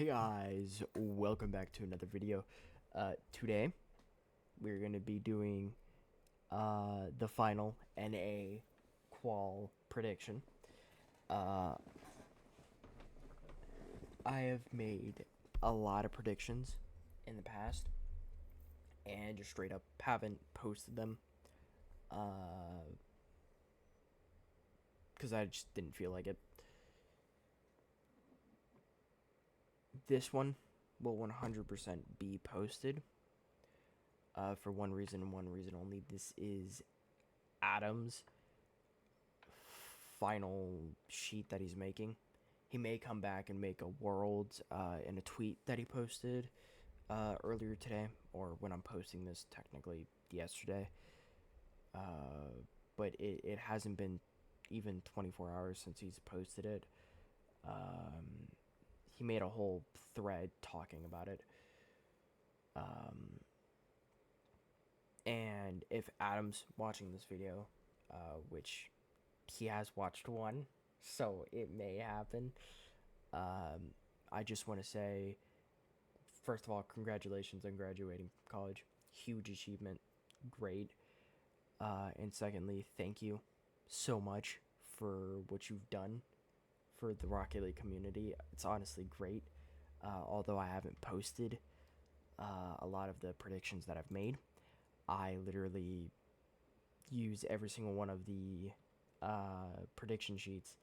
Hey guys, welcome back to another video. Today we're going to be doing the final NA qual prediction. Uh, I have made a lot of predictions in the past and just straight up haven't posted them because I just didn't feel like it. This one will 100% be posted for one reason and one reason only. This is Adam's final sheet that he's making. He may come back and make a world in a tweet that he posted earlier today, or when I'm posting this, technically yesterday. But it hasn't been even 24 hours since he's posted it. He made a whole thread talking about it. And if Adam's watching this video, which he has watched one, so it may happen. I just want to say, first of all, congratulations on graduating from college. Huge achievement. Great. And secondly, thank you so much for what you've done for the Rocket League community. It's honestly great. Although I haven't posted a lot of the predictions that I've made, I literally use every single one of the prediction sheets,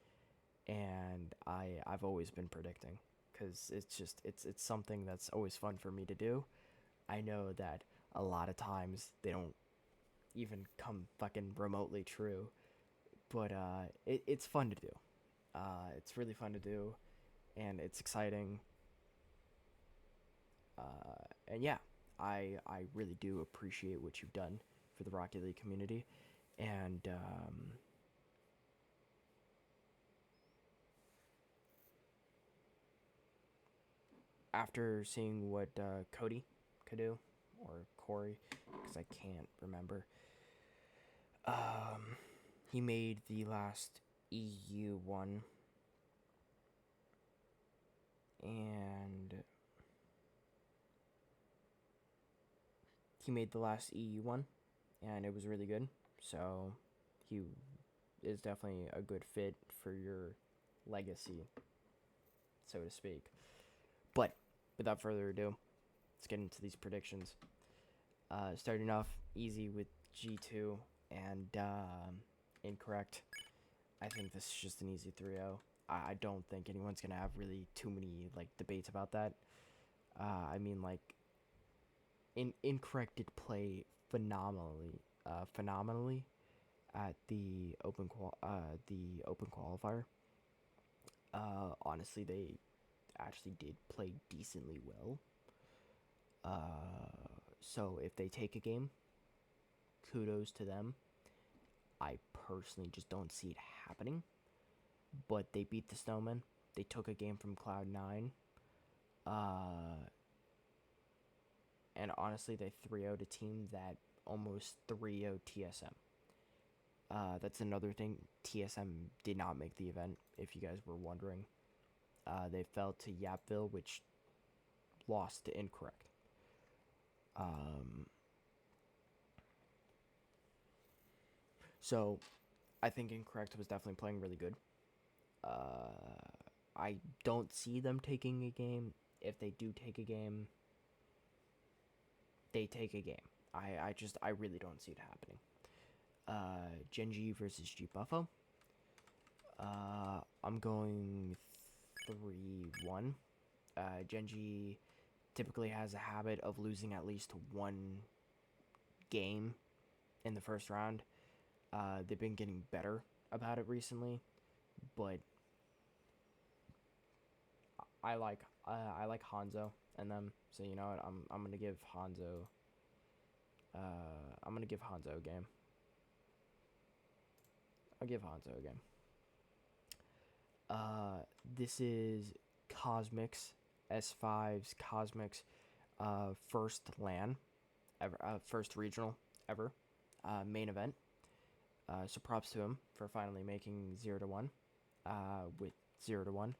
and I've always been predicting because it's something that's always fun for me to do. I know that a lot of times they don't even come fucking remotely true, but it's fun to do. It's really fun to do, and it's exciting. And yeah, I really do appreciate what you've done for the Rocket League community, and after seeing what Cody could do, or Corey, because I can't remember, he made the last EU one, and he made the last EU one, and it was really good. So he is definitely a good fit for your legacy, so to speak. But without further ado, let's get into these predictions. Starting off easy with G2 and incorrect. I think this is just an easy 3-0. I don't think anyone's going to have really too many like debates about that. I mean, like, incorrect did play phenomenally at the open qualifier. Honestly, they actually did play decently well. So if they take a game, kudos to them. I personally just don't see it happening. But they beat the Snowmen. They took a game from Cloud9. And honestly, they 3-0'd a team that almost 3-0'd TSM. That's another thing. TSM did not make the event, if you guys were wondering. They fell to Yapville, which lost to Incorrect. So, I think Incorrect was definitely playing really good. I don't see them taking a game. If they do take a game, they take a game. I really don't see it happening. Genji versus G Buffo. I'm going 3-1. Genji typically has a habit of losing at least one game in the first round. They've been getting better about it recently, but I like Hanzo and them. So you know what, I'm gonna give Hanzo. I'm gonna give Hanzo a game. I'll give Hanzo a game. This is Cosmics, S5's Cosmics, first LAN ever, first regional ever, main event. So props to him for finally making 0-1, with 0-1.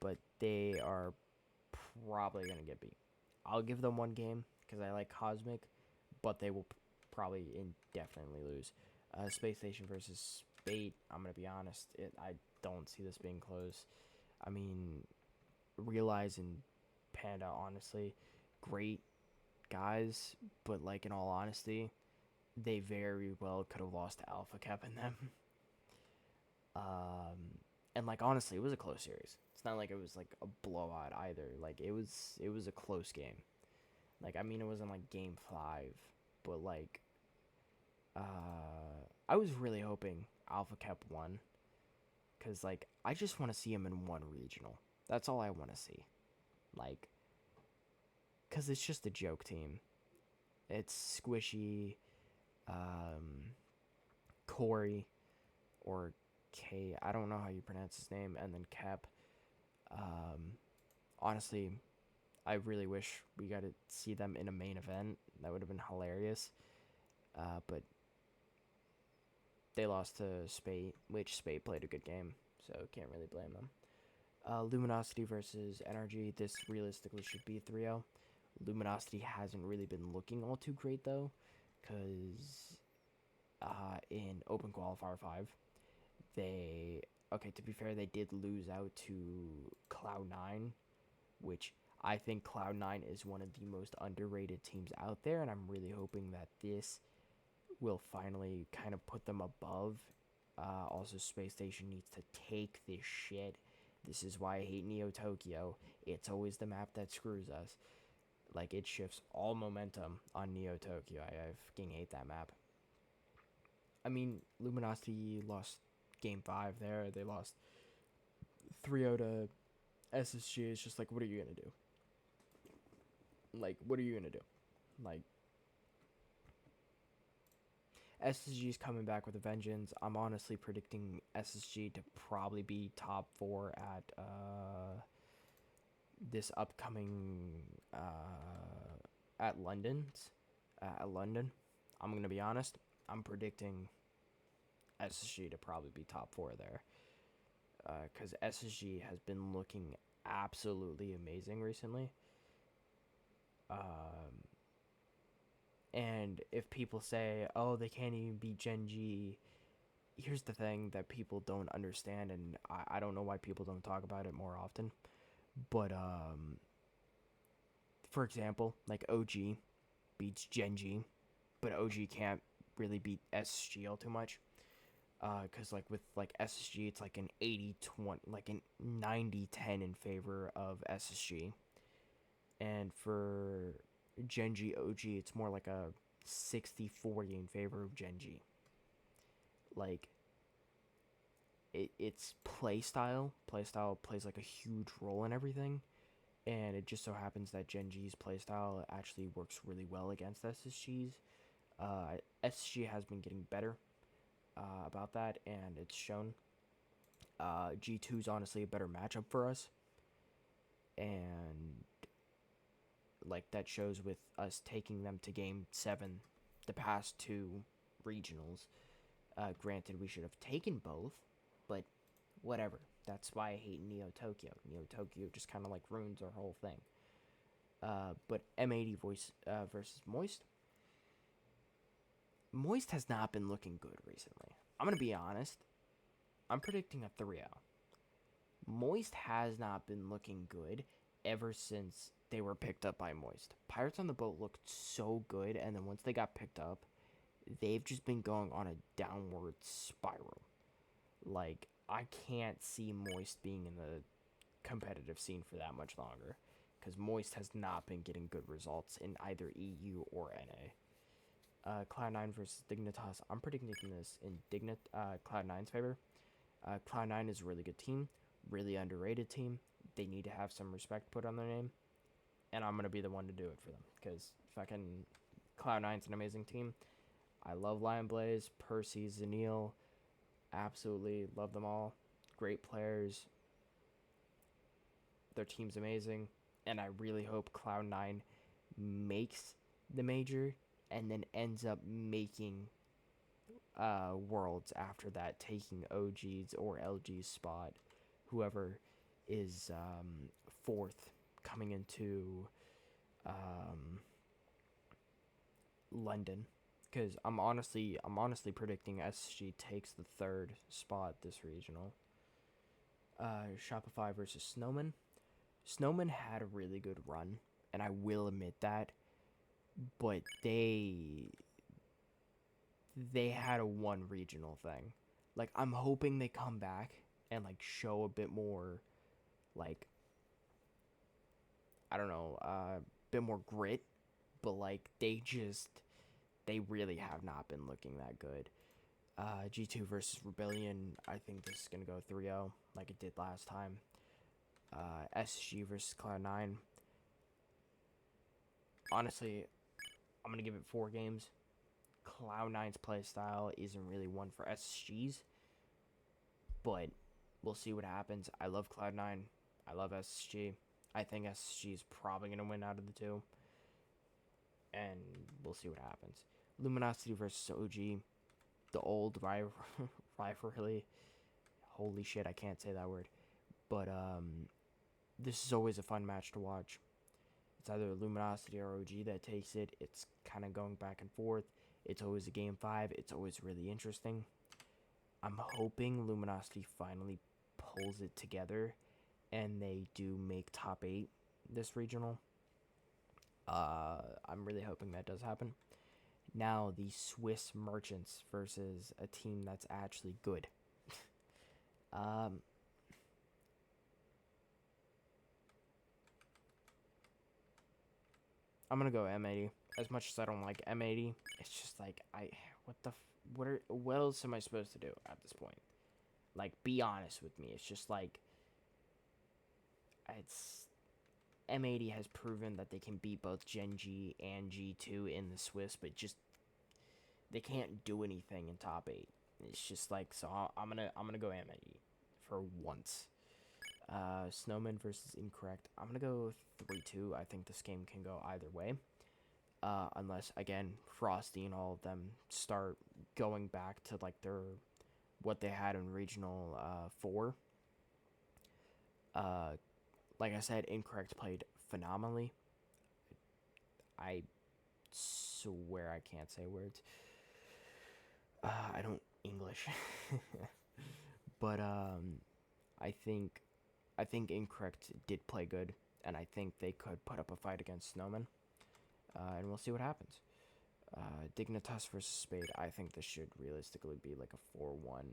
But they are probably going to get beat. I'll give them one game because I like Cosmic, but they will probably indefinitely lose. Space Station versus Spate, I'm going to be honest, I don't see this being close. I mean, Realize and Panda, honestly, great guys, but like in all honesty, they very well could have lost to Alpha Cap in them. And like honestly, it was a close series. It's not like it was like a blowout either. Like it was a close game. Like I mean, it wasn't like game 5, but like I was really hoping Alpha Cap won, cause like I just want to see him in one regional. That's all I want to see. Like, cause it's just a joke team. It's Squishy, um, Corey, or K. I don't know how you pronounce his name, and then Cap. Um, Honestly, I really wish we got to see them in a main event. That would have been hilarious. But they lost to Spate, which Spate played a good game, so can't really blame them. Luminosity versus NRG. This realistically should be 3-0. Luminosity hasn't really been looking all too great, though, because in Open Qualifier 5, to be fair, they did lose out to Cloud9, which I think Cloud9 is one of the most underrated teams out there, and I'm really hoping that this will finally kind of put them above. Also, Space Station needs to take this shit. This is why I hate Neo Tokyo. It's always the map that screws us. Like, it shifts all momentum on Neo Tokyo. I fucking hate that map. I mean, Luminosity lost game 5 there. They lost 3-0 to SSG. It's just like, what are you going to do? Like, what are you going to do? Like, SSG is coming back with a vengeance. I'm honestly predicting SSG to probably be top 4 at this upcoming at London's at London. I'm going to be honest. I'm predicting SSG to probably be top 4 there. Because SSG has been looking absolutely amazing recently. And if people say, oh, they can't even beat Gen G, here's the thing that people don't understand, and I don't know why people don't talk about it more often. But, for example, like OG beats Gen G, but OG can't really beat SSG all too much. Because like with like SSG, it's like an 80-20, like an 90-10 in favor of SSG. And for Gen G OG, it's more like a 60-40 in favor of Gen G. Like, it's playstyle. Playstyle plays like a huge role in everything. And it just so happens that Gen G's playstyle actually works really well against SSG's. SSG has been getting better about that, and it's shown. G2 is honestly a better matchup for us, and like that shows with us taking them to game 7 the past 2 regionals. Granted, we should have taken both, but whatever. That's why I hate Neo Tokyo. Neo Tokyo just kind of like ruins our whole thing. But M80 versus Moist. Moist has not been looking good recently. I'm going to be honest. I'm predicting a 3-0. Moist has not been looking good ever since they were picked up by Moist. Pirates on the Boat looked so good, and then once they got picked up, they've just been going on a downward spiral. Like, I can't see Moist being in the competitive scene for that much longer, because Moist has not been getting good results in either EU or NA. Cloud9 versus Dignitas. I'm predicting this in Cloud9's favor. Cloud9 is a really good team, really underrated team. They need to have some respect put on their name, and I'm going to be the one to do it for them, because fucking Cloud9's an amazing team. I love Lion Blaze, Percy, Zanil. Absolutely love them all. Great players. Their team's amazing, and I really hope Cloud9 makes the major and then ends up making Worlds after that, taking OG's or LG's spot, whoever is 4th coming into London, because I'm honestly predicting SG takes the third spot this regional. Shopify versus Snowman. Snowman had a really good run, and I will admit that, but they had a one regional thing. Like, I'm hoping they come back and like show a bit more, like, I don't know, a bit more grit, but like they really have not been looking that good. G2 versus Rebellion, I think this is going to go 3-0 like it did last time. SG versus Cloud9. Honestly, I'm going to give it 4 games. Cloud9's playstyle isn't really one for SG's, but we'll see what happens. I love Cloud9. I love SG. I think SG is probably going to win out of the two, and we'll see what happens. Luminosity versus OG. The old rivalry. Holy shit, I can't say that word. But this is always a fun match to watch. It's either Luminosity or OG that takes it. It's kind of going back and forth. It's always a game 5. It's always really interesting. I'm hoping Luminosity finally pulls it together and they do make top 8 this regional. I'm really hoping that does happen. Now, the Swiss Merchants versus a team that's actually good. I'm gonna go M80. As much as I don't like M80, it's just like what else am I supposed to do at this point? Like, be honest with me. It's just like it's M80 has proven that they can beat both Gen G and G2 in the Swiss, but just they can't do anything in top 8. It's just like, so I'm gonna go M80 for once. Snowman versus Incorrect. I'm gonna go 3-2. I think this game can go either way, unless again Frosty and all of them start going back to like what they had in regional 4. Like I said, Incorrect played phenomenally. I swear I can't say words. I don't English. But I think Incorrect did play good, and I think they could put up a fight against Snowman. And we'll see what happens. Dignitas versus Spade. I think this should realistically be like a 4-1.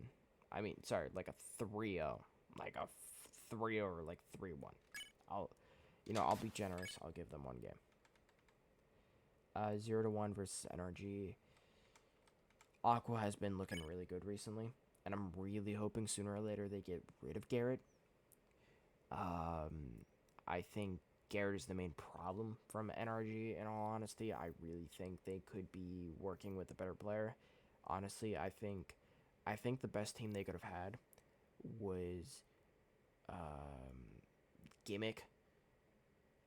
I mean, sorry, like a 3-0. Like a 3-0 or like 3-1. I'll be generous. I'll give them one game. 0-1 versus NRG. Aqua has been looking really good recently, and I'm really hoping sooner or later they get rid of Garrett. I think Garrett is the main problem from NRG, in all honesty. I really think they could be working with a better player. Honestly, I think the best team they could have had was Gimmick,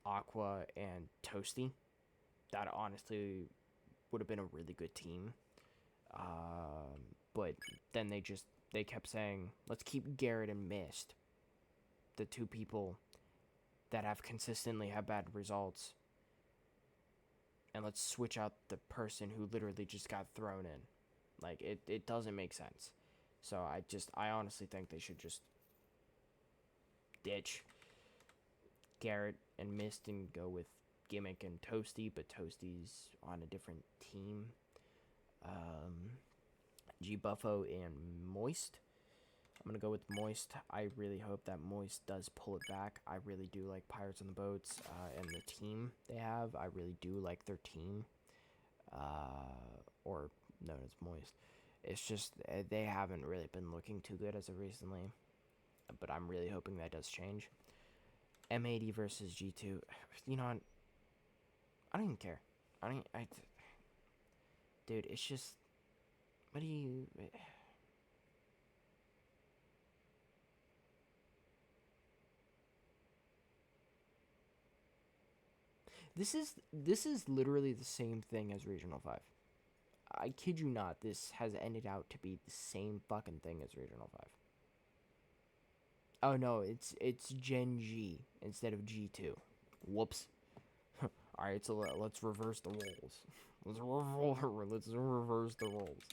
Aqua, and Toasty. That honestly would have been a really good team. But then they kept saying, let's keep Garrett and Mist, the two people that have consistently had bad results, and let's switch out the person who literally just got thrown in. Like, it doesn't make sense. So I honestly think they should just ditch Garrett and Mist and go with Gimmick and Toasty, but Toasty's on a different team. G Buffo and Moist. I'm going to go with Moist. I really hope that Moist does pull it back. I really do like Pirates on the Boats and the team they have. I really do like their team. Or known as Moist. It's just they haven't really been looking too good as of recently. But I'm really hoping that does change. M80 versus G2. You know, I don't even care. Dude, it's just... What do you... This is literally the same thing as Regional 5. I kid you not, this has ended out to be the same fucking thing as Regional 5. Oh no, it's Gen G instead of G2. Whoops. All right, so let's reverse the roles. Let's reverse the roles.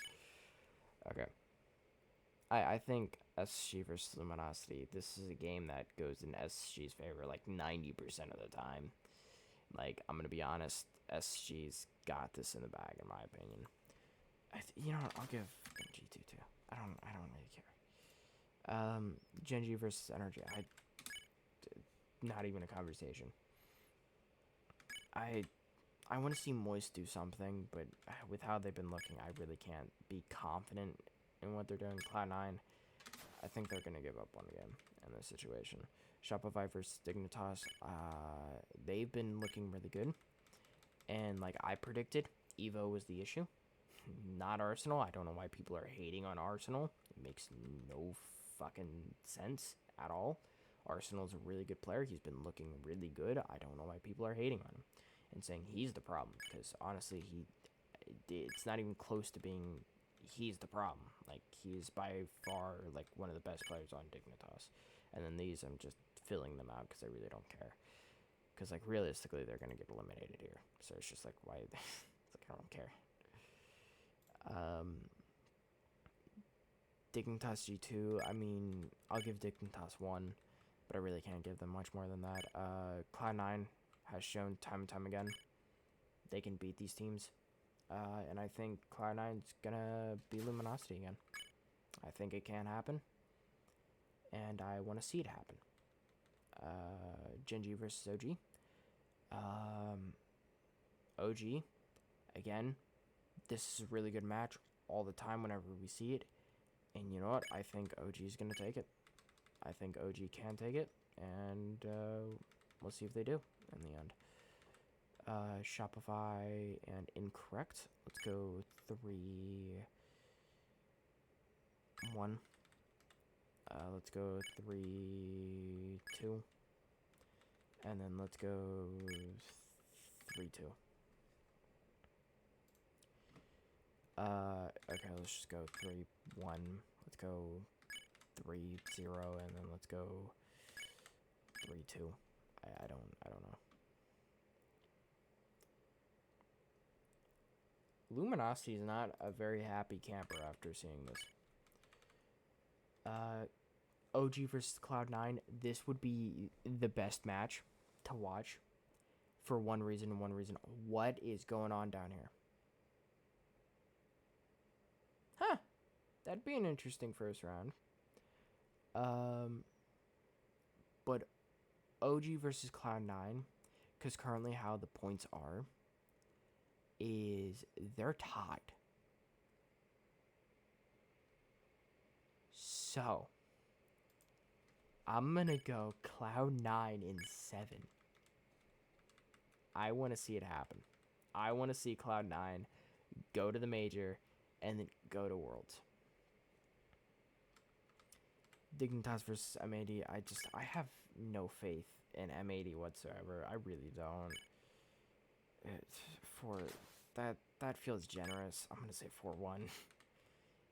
Okay. I think SG versus Luminosity. This is a game that goes in SG's favor like 90% of the time. Like, I'm gonna be honest, SG's got this in the bag in my opinion. You know what? I'll give G2 too. I don't really care. Genji versus Energy. Not even a conversation. I want to see Moist do something, but with how they've been looking, I really can't be confident in what they're doing. Cloud9, I think they're gonna give up one game in this situation. Shopify versus Dignitas, they've been looking really good, and like I predicted, Evo was the issue, not Arsenal. I don't know why people are hating on Arsenal. It makes no fucking sense at all. Arsenal's a really good player. He's been looking really good. I don't know why people are hating on him and saying he's the problem, because honestly, it's not even close to being he's the problem. Like, he's by far like one of the best players on Dignitas. And then these, I'm just filling them out because I really don't care. Because like realistically, they're gonna get eliminated here. So it's just like, why? It's like, I don't care. Dignitas G2. I mean, I'll give Dignitas 1, but I really can't give them much more than that. Cloud9 has shown time and time again they can beat these teams. And I think Cloud9's gonna be Luminosity again. I think it can happen. And I want to see it happen. Genji versus OG. OG, again, this is a really good match all the time whenever we see it. And you know what? I think OG is going to take it. I think OG can take it. And we'll see if they do in the end. Shopify and Incorrect. Let's go 3-1. Let's go 3-2. And then let's go 3-2. Okay, let's just go 3-1. Let's go 3-0, and then let's go 3-2. I don't know. Luminosity is not a very happy camper after seeing this. OG versus Cloud9, this would be the best match to watch for one reason and one reason. What is going on down here? Huh. That'd be an interesting first round. But OG versus Cloud9, because currently how the points are, is they're tied. So, I'm gonna go Cloud9 in 7. I want to see it happen. I want to see Cloud9 go to the major and then go to Worlds. Dignitas versus M80. I have no faith in M80 whatsoever. I really don't. That feels generous. I'm gonna say 4-1.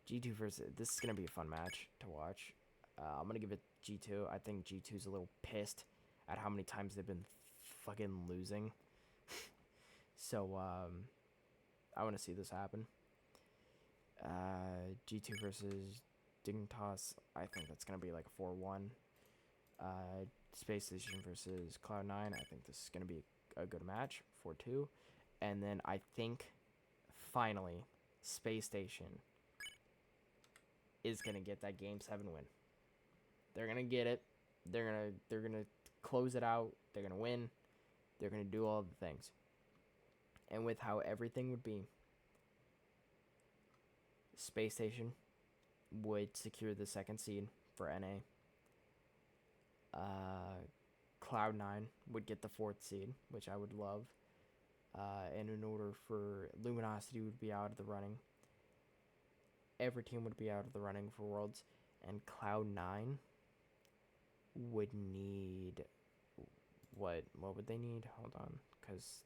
G2 versus, this is gonna be a fun match to watch. I'm gonna give it G2. I think G2's a little pissed at how many times they've been fucking losing. So I want to see this happen. G2 versus Dignitas. I think that's gonna be like a 4-1. Space Station versus Cloud9. I think this is gonna be a good match, 4-2. And then I think finally Space Station is gonna get that Game 7 win. They're gonna get it. They're gonna close it out. They're gonna win. They're gonna do all the things. And with how everything would be, Space Station would secure the 2nd seed for NA. Cloud9 would get the 4th seed, which I would love. And in order for Luminosity would be out of the running, every team would be out of the running for Worlds, and Cloud9 would need, what would they need? Hold on, because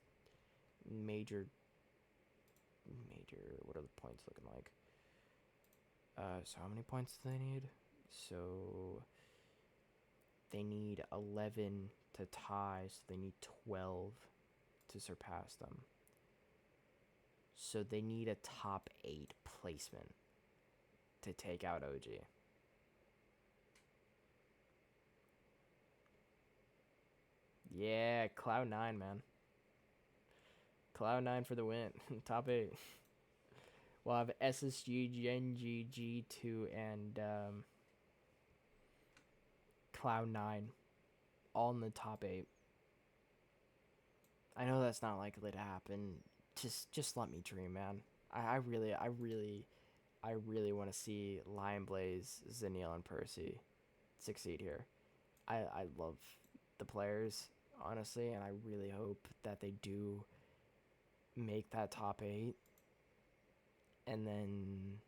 major, what are the points looking like? So how many points do they need? So they need 11 to tie, so they need 12 to surpass them. So they need a top 8 placement to take out OG. Yeah, Cloud9, man. Cloud9 for the win. Top 8. We'll have SSG, GNG, G2, and Cloud9 all in the top 8. I know that's not likely to happen. Just let me dream, man. I really want to see Lion Blaze, Zenil, and Percy succeed here. I love the players, honestly, and I really hope that they do make that top 8 and then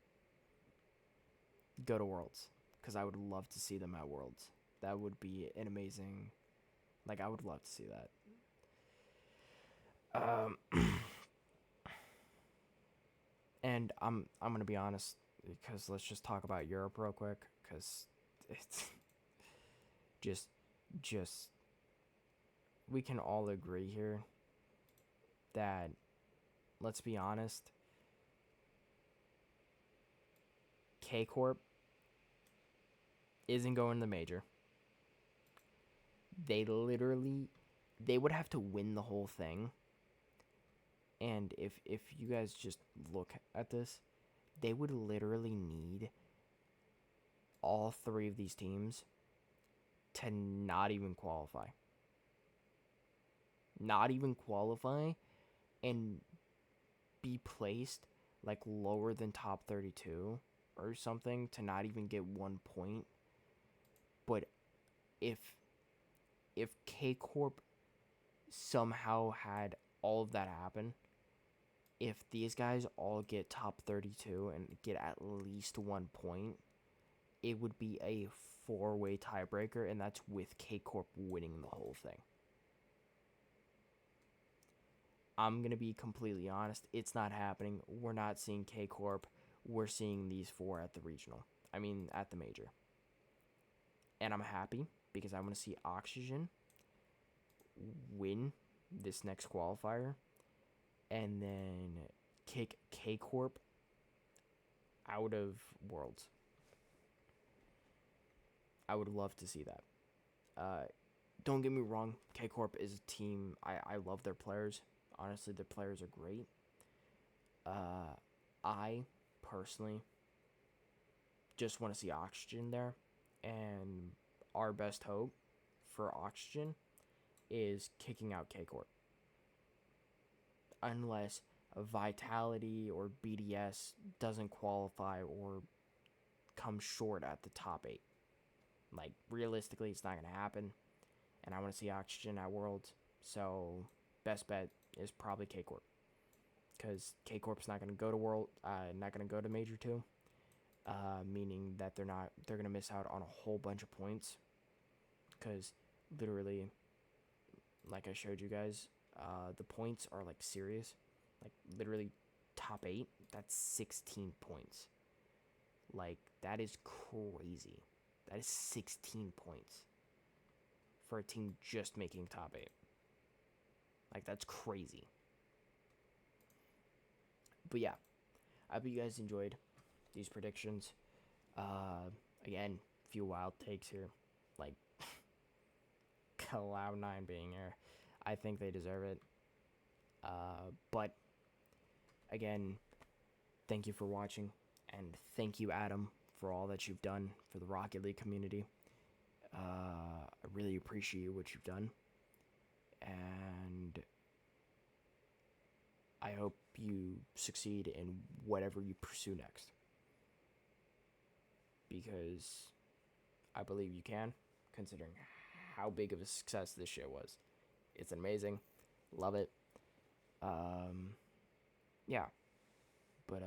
go to Worlds, because I would love to see them at Worlds. That would be an amazing, like, I would love to see that. And I'm gonna be honest, because let's just talk about Europe real quick, because it's just we can all agree here that, let's be honest, K Corp isn't going to the major. They would have to win the whole thing. And if you guys just look at this, they would literally need all 3 of these teams to not even qualify. Not even qualify and be placed like lower than top 32 or something to not even get 1 point. But if K Corp somehow had all of that happen, if these guys all get top 32 and get at least 1 point, it would be a 4-way tiebreaker, and that's with K Corp winning the whole thing. I'm going to be completely honest, it's not happening. We're not seeing K Corp. We're seeing these 4 at the regional. I mean, at the major. And I'm happy because I want to see Oxygen win this next qualifier and then kick K Corp out of Worlds. I would love to see that. Don't get me wrong, K Corp is a team. I love their players. Honestly, their players are great. I personally just want to see Oxygen there, and our best hope for Oxygen is kicking out K Corp. Unless Vitality or BDS doesn't qualify or come short at the top 8. Like, realistically, it's not going to happen. And I want to see Oxygen at Worlds. So, best bet is probably K Corp. Because K Corp's not going to go to not going to go to Major 2. Meaning that they're going to miss out on a whole bunch of points. Because, literally, like I showed you guys, the points are, like, serious. Like, literally, top 8, that's 16 points. Like, that is crazy. That is 16 points for a team just making top 8. Like, that's crazy. But yeah, I hope you guys enjoyed these predictions. Again, a few wild takes here. Like, Cloud9 being here. I think they deserve it. But, again, thank you for watching. And thank you, Adam, for all that you've done for the Rocket League community. I really appreciate what you've done. And I hope you succeed in whatever you pursue next. Because I believe you can, considering how big of a success this shit was. It's amazing. Love it. Yeah. But,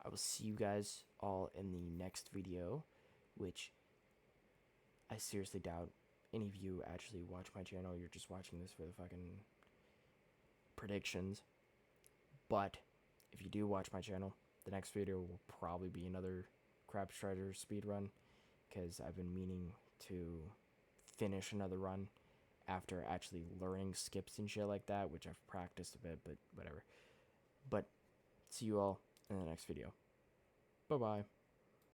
I will see you guys all in the next video, which I seriously doubt any of you actually watch my channel. You're just watching this for the fucking predictions. But if you do watch my channel, the next video will probably be another Crab Strider speedrun, because I've been meaning to finish another run after actually learning skips and shit like that, which I've practiced a bit, but whatever. But see you all in the next video. Bye bye.